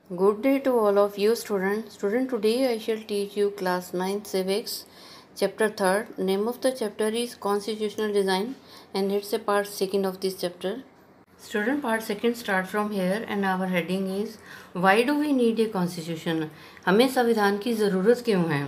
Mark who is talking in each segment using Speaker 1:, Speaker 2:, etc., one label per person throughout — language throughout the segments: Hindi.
Speaker 1: Good day to all of you students. Today I shall teach you class 9 civics, chapter 3rd. Name of the chapter is constitutional design and it's a part 2nd of this chapter. Student, part 2nd start from here and our heading is why do we need a constitution? हमें संविधान की ज़रूरत क्यों है?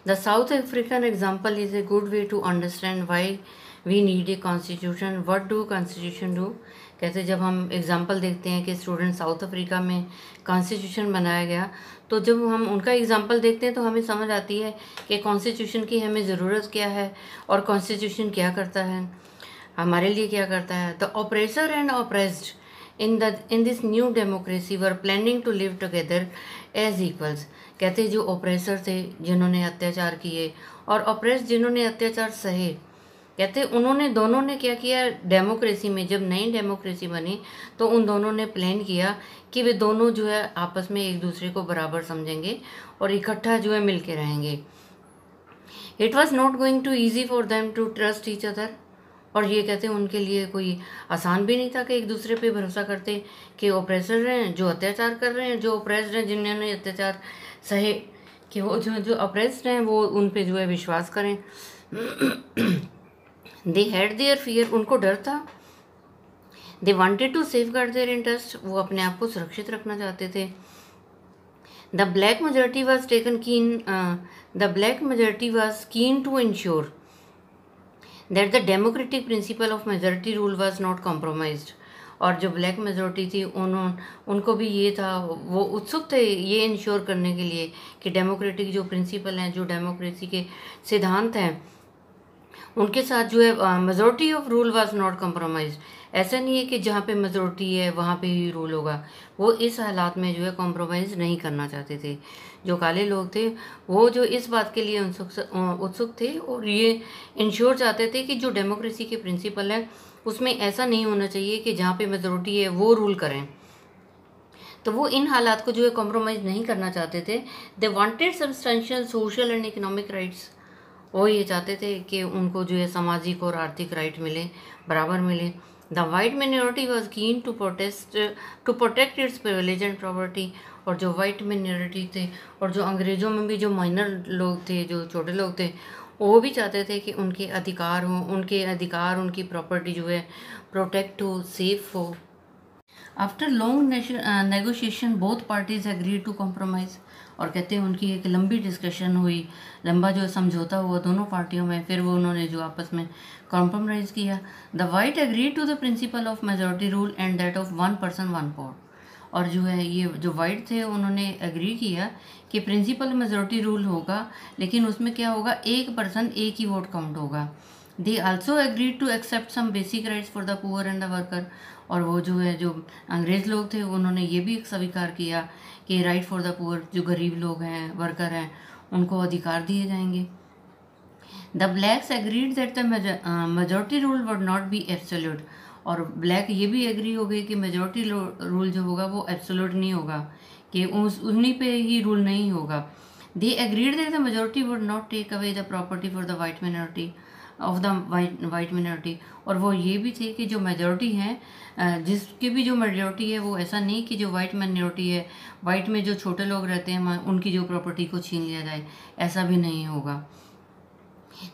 Speaker 1: The South African example is a good way to understand why we need a constitution. What do constitution do? कहते जब हम एग्जाम्पल देखते हैं कि स्टूडेंट साउथ अफ्रीका में कॉन्स्टिट्यूशन बनाया गया, तो जब हम उनका एग्जाम्पल देखते हैं तो हमें समझ आती है कि कॉन्स्टिट्यूशन की हमें ज़रूरत क्या है और कॉन्स्टिट्यूशन क्या करता है, हमारे लिए क्या करता है. The oppressor and oppressed in this new democracy were planning to live together as equals. कहते जो ऑपरेसर थे जिन्होंने अत्याचार किए और ऑपरेस जिन्होंने अत्याचार सहे, कहते उन्होंने दोनों ने क्या किया, डेमोक्रेसी में जब नई डेमोक्रेसी बनी तो उन दोनों ने प्लान किया कि वे दोनों जो है आपस में एक दूसरे को बराबर समझेंगे और इकट्ठा जो है मिल के रहेंगे. It was not going to easy for them to trust each other. और ये कहते हैं उनके लिए कोई आसान भी नहीं था कि एक दूसरे पे भरोसा करते कि ऑपरेसर हैं जो अत्याचार कर रहे हैं, जो ऑपरेस्ड हैं जिन्होंने अत्याचार सहे, कि वो जो ऑपरेस्ड हैं वो उन पे जो है विश्वास करें. दे हैड देयर फियर, उनको डर था. They wanted to safeguard their interest, वो अपने आप को सुरक्षित रखना चाहते थे. The black majority was keen to ensure that the democratic principle of majority rule was not compromised. और जो ब्लैक मेजॉरिटी थी उनको भी ये था, वो उत्सुक थे ये इंश्योर करने के लिए कि डेमोक्रेटिक जो प्रिंसिपल हैं, जो डेमोक्रेसी के सिद्धांत हैं, उनके साथ जो है majority of rule was not compromise. ऐसा नहीं है कि जहाँ पे मेजॉरिटी है वहाँ पे ही रूल होगा. वो इस हालात में जो है कॉम्प्रोमाइज़ नहीं करना चाहते थे. जो काले लोग थे वो जो इस बात के लिए उत्सुक थे और ये इंश्योर चाहते थे कि जो डेमोक्रेसी के प्रिंसिपल है उसमें ऐसा नहीं होना चाहिए कि जहाँ पे मेजॉरिटी है वो रूल करें. तो वो इन हालात को जो है कॉम्प्रोमाइज़ नहीं करना चाहते थे. They wanted substantial social and economic rights. वो ये चाहते थे कि उनको जो है सामाजिक और आर्थिक राइट मिले, बराबर मिले. The white minority was keen to protect its privilege and property. और जो वाइट मिनॉरिटी थे और जो अंग्रेज़ों में भी जो माइनर लोग थे, जो छोटे लोग थे, वो भी चाहते थे कि उनके अधिकार हों, उनकी प्रॉपर्टी जो है प्रोटेक्ट हो, सेफ हो. After long negotiation both parties agree to compromise. और कहते हैं उनकी एक लंबी डिस्कशन हुई, लंबा जो समझौता हुआ दोनों पार्टियों में, फिर वो उन्होंने जो आपस में कॉम्प्रोमाइज़ किया. The white agree to the principle of majority rule and that of one person one vote. और जो है ये जो वाइट थे उन्होंने एग्री किया कि प्रिंसिपल मेजॉरिटी रूल होगा, लेकिन उसमें क्या होगा, एक पर्सन एक ही वोट काउंट होगा. They also agree to accept some basic rights for the poor and the worker. और वो जो है जो अंग्रेज़ लोग थे उन्होंने ये भी स्वीकार किया कि राइट फॉर द पुअर, जो गरीब लोग हैं, वर्कर हैं, उनको अधिकार दिए जाएंगे. The blacks agreed that the majority rule would not be absolute. और ब्लैक ये भी एग्री हो गए कि मेजॉरिटी रूल जो होगा वो एब्सोल्यूट नहीं होगा, कि उन्हीं पे ही रूल नहीं होगा. They agreed that the majority would not take away the property for the white minority of the white minority. और वो ये भी थे कि जो मेजॉरिटी है, जिसकी भी जो मेजॉरिटी है, वो ऐसा नहीं कि जो वाइट मिनॉरिटी है, वाइट में जो छोटे लोग रहते हैं उनकी जो प्रॉपर्टी को छीन लिया जाए, ऐसा भी नहीं होगा.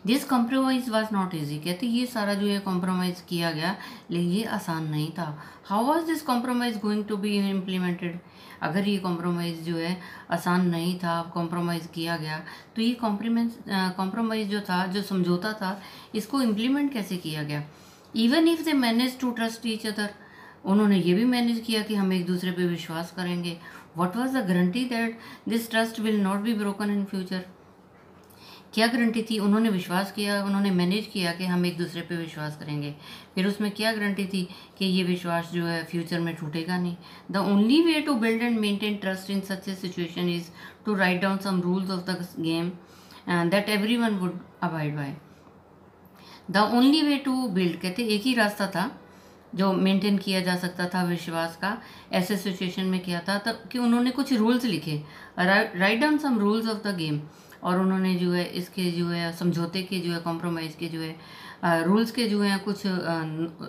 Speaker 1: This compromise was not easy. कहते ये सारा जो है कॉम्प्रोमाइज़ किया गया, लेकिन ये आसान नहीं था. How was this compromise going to be implemented. अगर ये कॉम्प्रोमाइज़ जो है आसान नहीं था, कॉम्प्रोमाइज़ किया गया, तो ये कॉम्प्रोमाइज़ जो था, जो समझौता था, इसको इम्प्लीमेंट कैसे किया गया. Even if they manage to trust each other. उन्होंने ये भी मैनेज किया कि हम एक दूसरे पे विश्वास करेंगे. What was the guarantee that this trust will not be broken in future. क्या गारंटी थी. उन्होंने विश्वास किया, उन्होंने मैनेज किया कि हम एक दूसरे पे विश्वास करेंगे, फिर उसमें क्या गारंटी थी कि ये विश्वास जो है फ्यूचर में टूटेगा नहीं. The only way to build and maintain trust in such a situation is to write down some rules of the game that everyone would abide by. The only way to build, कहते एक ही रास्ता था जो मेंटेन किया जा सकता था विश्वास का. ऐसे सिचुएशन में क्या था तब कि उन्होंने कुछ रूल्स लिखे, write down some rules of the game. और उन्होंने जो है इसके जो है समझौते के जो है कॉम्प्रोमाइज़ के जो है रूल्स के जो है कुछ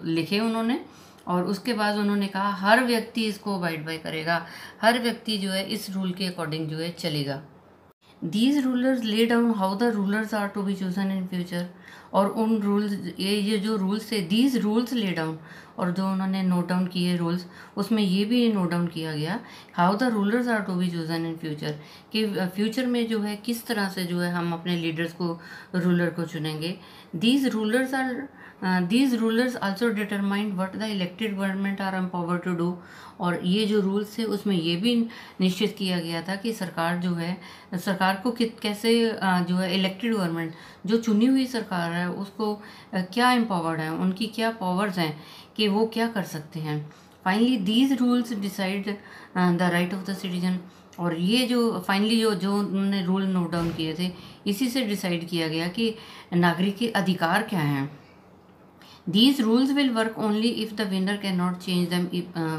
Speaker 1: लिखे उन्होंने, और उसके बाद उन्होंने कहा हर व्यक्ति इसको अबाइड बाय करेगा, हर व्यक्ति जो है इस रूल के अकॉर्डिंग जो है चलेगा। These rulers lay down how the rulers are to be chosen in future. और उन रूल्स, ये जो रूल्स है, दीज रूल्स ले डाउन, और जो उन्होंने नोट डाउन किए रूल्स, उसमें ये भी नोट डाउन किया गया how the rulers are to be chosen in future, कि फ्यूचर में जो है किस तरह से जो है हम अपने लीडर्स को, रूलर को चुनेंगे। These rulers also determine what the elected government are empowered to do. और ये जो रूल्स थे उसमें ये भी निश्चित किया गया था कि सरकार जो है, सरकार को कैसे जो है इलेक्टेड गवर्नमेंट, जो चुनी हुई सरकार है, उसको क्या एम्पावर्ड है, उनकी क्या पावर्स हैं कि वो क्या कर सकते हैं। Finally these rules decide the right of the citizen. और ये जो फाइनली जो उन्होंने रूल नोट डाउन किए थे, इसी से डिसाइड किया गया कि नागरिक के अधिकार क्या हैं। These rules will work only if the winner cannot change them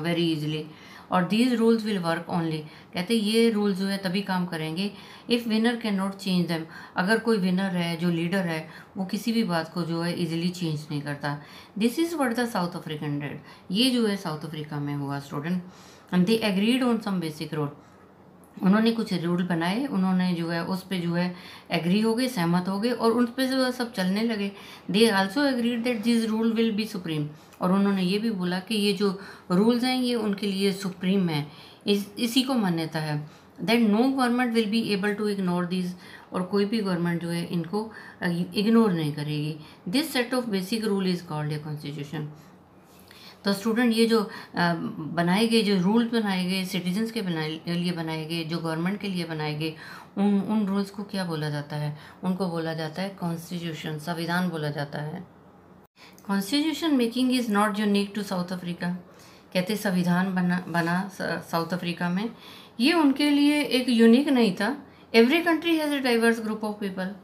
Speaker 1: very easily। और these rules will work only, कहते ये रूल्स जो है तभी काम करेंगे if winner cannot change them, अगर कोई विनर है, जो लीडर है, वो किसी भी बात को जो है इजीली चेंज नहीं करता। This is what the South African did. ये जो है साउथ अफ्रीका में हुआ student. And they agreed on some basic rule, उन्होंने कुछ रूल बनाए, उन्होंने जो है उस पे जो है एग्री हो गए, सहमत हो गए, और उन पे जो है सब चलने लगे। They also agreed that this rule will be supreme. और उन्होंने ये भी बोला कि ये जो रूल्स हैं ये उनके लिए सुप्रीम है, इसी को मान्यता है। That no government will be able to ignore this, और कोई भी गवर्नमेंट जो है इनको इग्नोर नहीं करेगी। This set of basic rule is called a constitution. तो स्टूडेंट ये जो बनाए गए, जो रूल बनाए गए सिटीजन्स के लिए बनाए गए, जो गवर्नमेंट के लिए बनाए गए, उन रूल्स को क्या बोला जाता है? उनको बोला जाता है कॉन्स्टिट्यूशन, संविधान बोला जाता है। Constitution making is not unique to South Africa. कहते संविधान बना साउथ अफ्रीका में, ये उनके लिए एक यूनिक नहीं था। Every country has a diverse group of people.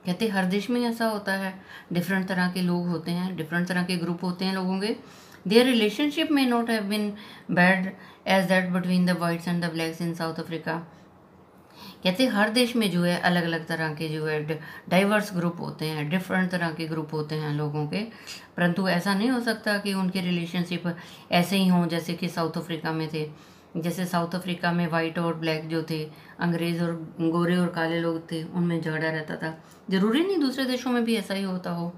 Speaker 1: कहते हर देश में ऐसा होता है, डिफरेंट तरह के लोग होते हैं, डिफरेंट तरह के ग्रुप होते हैं लोगों के। Their relationship may not have been bad as that between the whites and the blacks in South Africa। कहते हर देश में जो है अलग अलग तरह के जो है डाइवर्स ग्रुप होते हैं, डिफरेंट तरह के ग्रुप होते हैं लोगों के, परंतु ऐसा नहीं हो सकता कि उनके रिलेशनशिप ऐसे ही हों जैसे कि साउथ अफ्रीका में थे। जैसे साउथ अफ्रीका में वाइट और ब्लैक जो थे, अंग्रेज़ और गोरे और काले लोग थे, उनमें झगड़ा रहता था। ज़रूरी नहीं दूसरे देशों में भी ऐसा ही होता हो।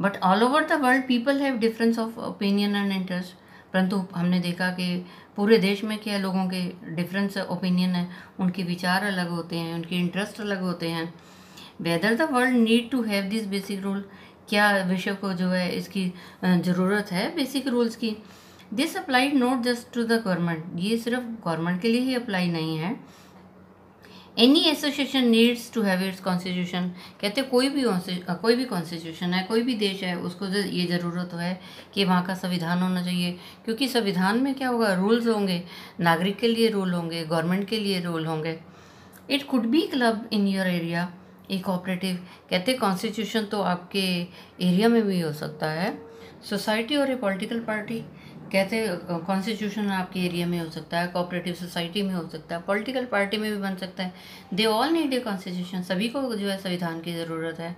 Speaker 1: But all over the world people have difference of opinion and interest. परंतु हमने देखा कि पूरे देश में क्या लोगों के डिफरेंस ओपिनियन है, उनके विचार अलग होते हैं, उनके इंटरेस्ट अलग होते हैं। Whether the world need to have this basic rule, क्या विश्व को जो है इसकी ज़रूरत है बेसिक रूल्स की। This applied not just to the government, ये सिर्फ गवर्नमेंट के लिए ही अप्लाई नहीं है। Any association needs to have its constitution. कहते कोई भी कॉन्स्टिट्यूशन है, कोई भी देश है, उसको ये ज़रूरत है कि वहाँ का संविधान होना चाहिए, क्योंकि संविधान में क्या होगा, रूल्स होंगे, नागरिक के लिए रूल होंगे, गवर्नमेंट के लिए रूल होंगे। It could be club in your area, A cooperative. कहते कॉन्स्टिट्यूशन तो आपके एरिया में भी हो सकता है, सोसाइटी और ए पॉलिटिकल पार्टी। कहते कॉन्स्टिट्यूशन आपके एरिया में हो सकता है, कोऑपरेटिव सोसाइटी में हो सकता है, पॉलिटिकल पार्टी में भी बन सकता है। They all need a constitution, सभी को जो है संविधान की ज़रूरत है।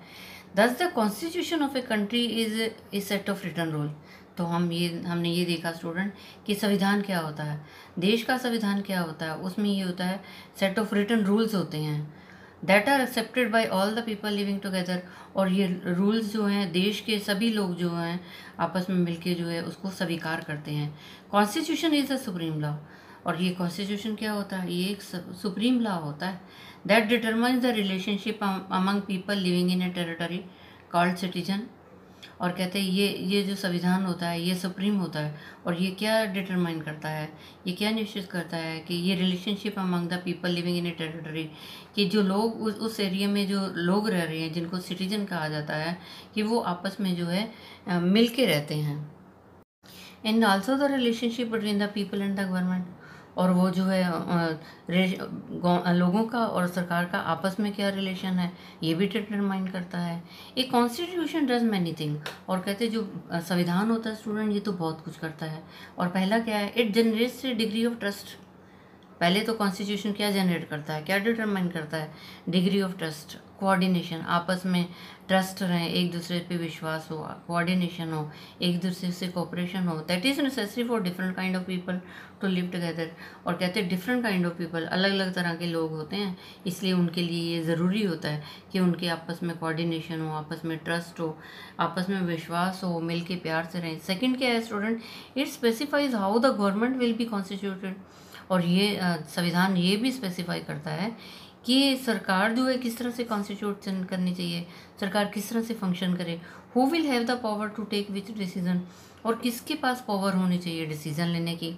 Speaker 1: Thus the constitution of a country is a set of written rule. तो हमने ये देखा स्टूडेंट कि संविधान क्या होता है, देश का संविधान क्या होता है, उसमें ये होता है सेट ऑफ रिटन रूल्स होते हैं that are accepted by all the people living together. और ये रूल्स जो हैं देश के सभी लोग जो हैं आपस में मिलके जो है उसको स्वीकार करते हैं। Constitution is a supreme law. और ये कॉन्स्टिट्यूशन क्या होता है, ये एक सुप्रीम लॉ होता है that determines the relationship among people living in A territory called citizen. और कहते हैं ये जो संविधान होता है ये सुप्रीम होता है, और ये क्या डिटरमाइन करता है, ये क्या निश्चित करता है कि ये relationship among the people living in A territory, कि जो लोग उस एरिया में जो लोग रह रहे हैं, जिनको सिटीजन कहा जाता है, कि वो आपस में जो है मिल के रहते हैं। And also the relationship between the people and the government. और वो जो है लोगों का और सरकार का आपस में क्या रिलेशन है, ये भी डिटरमाइन करता है। एक कॉन्स्टिट्यूशन डज मैनी थिंग। और कहते जो संविधान होता है स्टूडेंट, ये तो बहुत कुछ करता है। और पहला क्या है, it generates A degree of trust. पहले तो कॉन्स्टिट्यूशन क्या जनरेट करता है, क्या डिटरमाइन करता है? डिग्री ऑफ ट्रस्ट, कोऑर्डिनेशन, आपस में ट्रस्ट रहे, एक दूसरे पे विश्वास हो, कोऑर्डिनेशन हो, एक दूसरे से कोऑपरेशन हो, that is necessary for different kind of people to live together. और कहते हैं डिफरेंट काइंड ऑफ पीपल, अलग अलग तरह के लोग होते हैं, इसलिए उनके लिए ये ज़रूरी होता है कि उनके आपस में कोऑर्डिनेशन हो, आपस में ट्रस्ट हो, आपस में विश्वास हो, मिल के प्यार से रहें। सेकंड क्या है student, it specifies how the government will be constituted. और ये संविधान ये भी स्पेसिफाई करता है कि सरकार जो है किस तरह से कॉन्स्टिट्यूशन करनी चाहिए, सरकार किस तरह से फंक्शन करे, who will have the power to take which decision, और किसके पास पावर होनी चाहिए डिसीजन लेने की।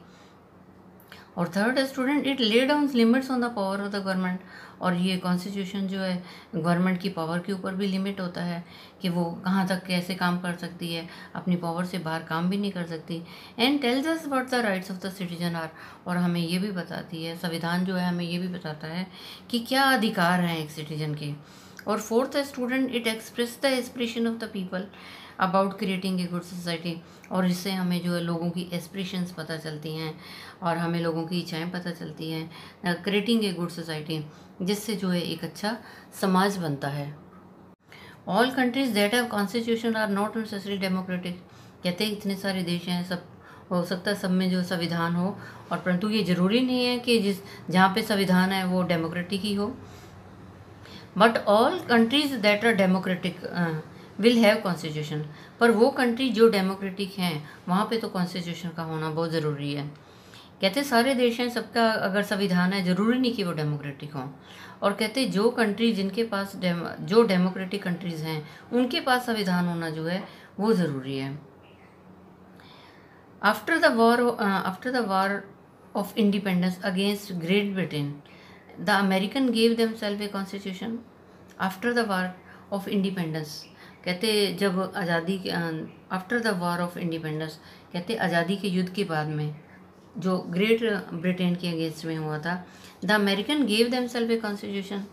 Speaker 1: और थर्ड है student, it lay down limits on the power of the government. और ये कॉन्स्टिट्यूशन जो है गवर्नमेंट की पावर के ऊपर भी लिमिट होता है कि वो कहाँ तक कैसे काम कर सकती है, अपनी पावर से बाहर काम भी नहीं कर सकती। And tells us what the rights of the citizen are. और हमें ये भी बताती है, संविधान जो है हमें ये भी बताता है कि क्या अधिकार हैं एक सिटीजन के। और फोर्थ है student, it express the aspiration of the people about creating a good society. और इससे हमें जो है लोगों की एस्पिरेशंस पता चलती हैं और हमें लोगों की इच्छाएं पता चलती हैं, क्रिएटिंग ए गुड सोसाइटी, जिससे जो है एक अच्छा समाज बनता है। All countries that have constitution are not necessary democratic. कहते हैं इतने सारे देश हैं, सब हो सकता है सब में जो संविधान हो, और परंतु ये ज़रूरी नहीं है कि जहाँ पे संविधान है वो डेमोक्रेटिक ही हो। But all countries that are democratic will have constitution. पर वो कंट्री जो डेमोक्रेटिक हैं वहाँ पे तो कॉन्स्टिट्यूशन का होना बहुत ज़रूरी है। कहते सारे देश हैं, सबका अगर संविधान है, ज़रूरी नहीं कि वो डेमोक्रेटिक हों। और कहते जो कंट्री जिनके पास जो डेमोक्रेटिक कंट्रीज़ हैं उनके पास संविधान होना जो है वो ज़रूरी है। After the war of independence against Great Britain, the American gave themselves a constitution. After the war of independence, कहते जब आज़ादी के after the war of independence, कहते आज़ादी के युद्ध के बाद में जो ग्रेट ब्रिटेन के अगेंस्ट में हुआ था, the American gave themselves a constitution.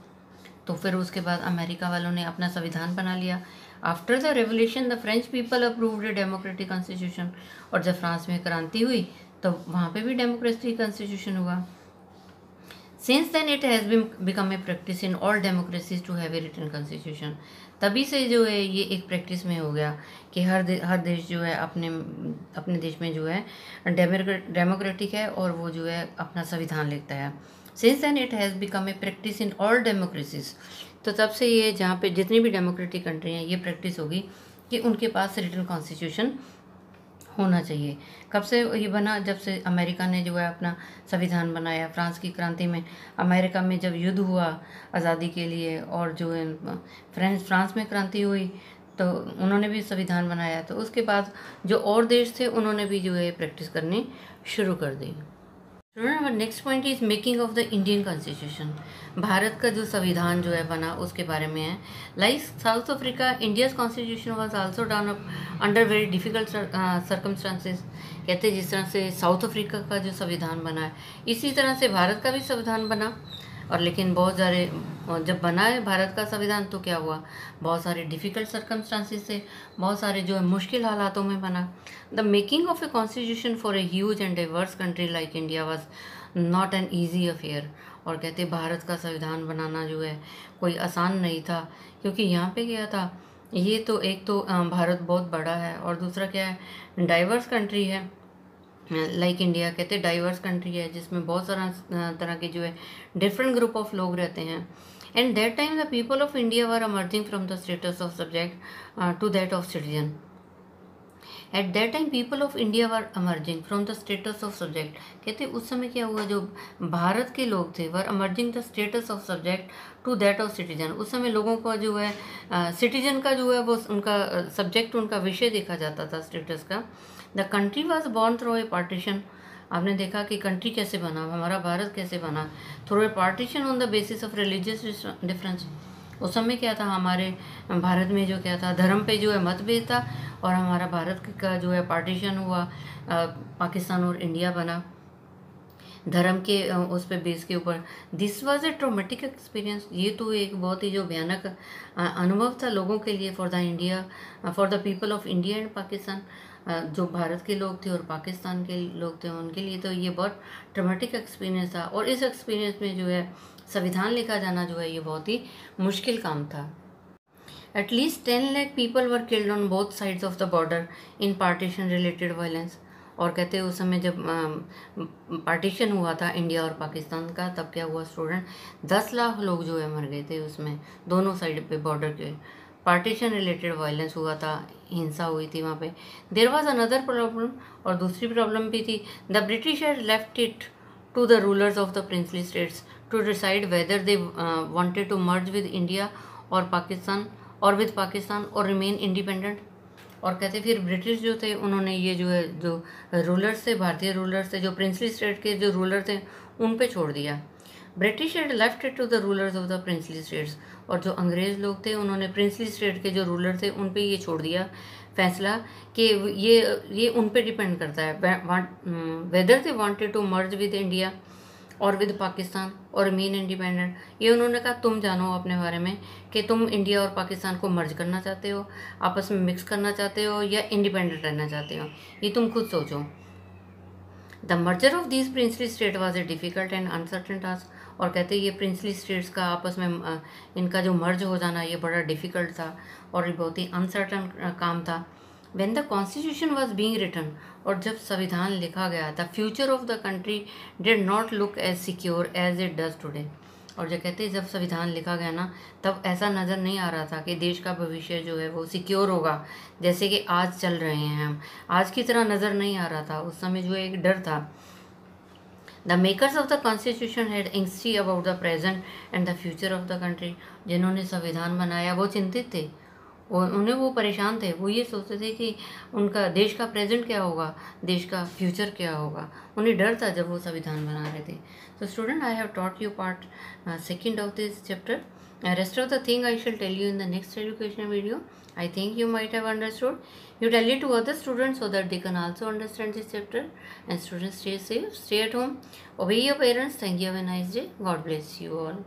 Speaker 1: तो फिर उसके बाद अमेरिका वालों ने अपना संविधान बना लिया। After the revolution the French people approved a democratic constitution. और जब फ्रांस में क्रांति हुई तो वहाँ पे भी डेमोक्रेटिक कॉन्स्टिट्यूशन हुआ। Since then it has become a practice in all democracies to have a written constitution. तभी से जो है ये एक प्रैक्टिस में हो गया कि हर देश जो है अपने देश में जो है डेमोक्रेटिक है और वो जो है अपना संविधान लिखता है। Since then it has become a practice in all democracies. तो तब से ये जहाँ पे जितनी भी डेमोक्रेटिक कंट्री हैं ये प्रैक्टिस होगी कि उनके पास रिटन कॉन्स्टिट्यूशन होना चाहिए। कब से ये बना, जब से अमेरिका ने जो है अपना संविधान बनाया। फ्रांस की क्रांति में अमेरिका में जब युद्ध हुआ आज़ादी के लिए और जो है फ्रांस में क्रांति हुई तो उन्होंने भी संविधान बनाया। तो उसके बाद जो और देश थे उन्होंने भी जो है प्रैक्टिस करनी शुरू कर दी। Next point is making of the Indian constitution. Bharat का जो संविधान जो है बना उसके बारे में है। Like south Africa, India's constitution was also done up under very difficult circumstances. कहते हैं जिस तरह से साउथ अफ्रीका का जो संविधान बना है इसी तरह से भारत का भी संविधान बना। और लेकिन बहुत सारे जब बना है भारत का संविधान तो क्या हुआ, बहुत सारे डिफ़िकल्ट सर्कमस्टांसेस से, बहुत सारे जो है मुश्किल हालातों में बना। The making of a constitution for a huge and diverse country like India was not an easy affair. और कहते भारत का संविधान बनाना जो है कोई आसान नहीं था, क्योंकि यहाँ पे क्या था, ये तो एक तो भारत बहुत बड़ा है और दूसरा क्या है डाइवर्स कंट्री है लाइक इंडिया। कहते हैं डाइवर्स कंट्री है जिसमें बहुत सारा तरह के जो है डिफरेंट ग्रुप ऑफ लोग रहते हैं। And that time the people of India were emerging from the status of subject to that of citizen. At that time people of India were emerging from the status of subject. कहते उस समय क्या हुआ, जो भारत के लोग थे were emerging the status of subject to that of citizen. उस समय लोगों का जो है सिटीजन का जो है वो उनका सब्जेक्ट, उनका विषय देखा जाता था स्टेटस का। The country was born through a partition. आपने देखा कि कंट्री कैसे बना, हमारा भारत कैसे बना, through a partition on the basis of religious difference. उस समय क्या था, हमारे भारत में जो क्या था धर्म पे जो है मतभेद था और हमारा भारत का जो है पार्टीशन हुआ, पाकिस्तान और इंडिया बना धर्म के उस पे बेस के ऊपर। This was a traumatic experience. ये तो एक बहुत ही जो भयानक अनुभव था लोगों के लिए, for the people of India and Pakistan. जो भारत के लोग थे और पाकिस्तान के लोग थे उनके लिए तो ये बहुत ट्रॉमेटिक एक्सपीरियंस था। और इस एक्सपीरियंस में जो है संविधान लिखा जाना जो है ये बहुत ही मुश्किल काम था। At least 10 lakh people were killed on both sides of the border in partition related violence। और कहते हैं उस समय जब पार्टीशन हुआ था इंडिया और पाकिस्तान का, तब क्या हुआ स्टूडेंट, 10 लाख लोग जो है मर गए थे उसमें, दोनों साइड पे बॉर्डर के। पार्टीशन रिलेटेड वायलेंस हुआ था, हिंसा हुई थी वहाँ पे। देयर वाज अनदर प्रॉब्लम, और दूसरी प्रॉब्लम भी थी। The British had left it to the rulers of the princely states to decide whether they wanted to merge with India or Pakistan और विद पाकिस्तान और रिमेन इंडिपेंडेंट। और कहते फिर ब्रिटिश जो थे उन्होंने ये जो है जो रूलर्स थे, भारतीय रूलर्स थे, जो प्रिंसली स्टेट के जो रूलर थे उन पे छोड़ दिया। British had left it to the rulers of the princely states, और जो अंग्रेज लोग थे उन्होंने प्रिंसली स्टेट के जो रूलर थे उन पे ये छोड़ दिया फैसला कि ये उन पे डिपेंड करता है whether they wanted to merge with India और विद पाकिस्तान और मीन इंडिपेंडेंट। ये उन्होंने कहा तुम जानो अपने बारे में कि तुम इंडिया और पाकिस्तान को मर्ज करना चाहते हो, आपस में मिक्स करना चाहते हो, या इंडिपेंडेंट रहना चाहते हो, ये तुम खुद सोचो। The merger of this princely state was a difficult and uncertain task. और कहते ये प्रिंसली स्टेट्स का आपस में इनका जो मर्ज हो जाना ये बड़ा डिफ़िकल्ट था और ये बहुत ही अनसर्टन काम था। When the constitution was being written, और जब संविधान लिखा गया, the future of the country did not look as secure as it does today। और जो कहते हैं जब संविधान लिखा गया ना, तब ऐसा नज़र नहीं आ रहा था कि देश का भविष्य जो है वो सिक्योर होगा जैसे कि आज चल रहे हैं हम, आज की तरह नज़र नहीं आ रहा था। उस समय जो एक डर था। The makers of the constitution had angsty about the present and the future of the country. जिन्होंने संविधान बनाया वो चिंतित थे, उन्हें वो परेशान थे, वो ये सोचते थे कि उनका देश का प्रेजेंट क्या होगा, देश का फ्यूचर क्या होगा। उन्हें डर था जब वो संविधान बना रहे थे। So student, I have taught you part second of this chapter. Rest of the thing I shall tell you in the next education video. I think you might have understood. You tell it to other students so that they can also understand this chapter. And students, stay safe, stay at home, obey your parents. Thank you. Have a nice day. God bless you all.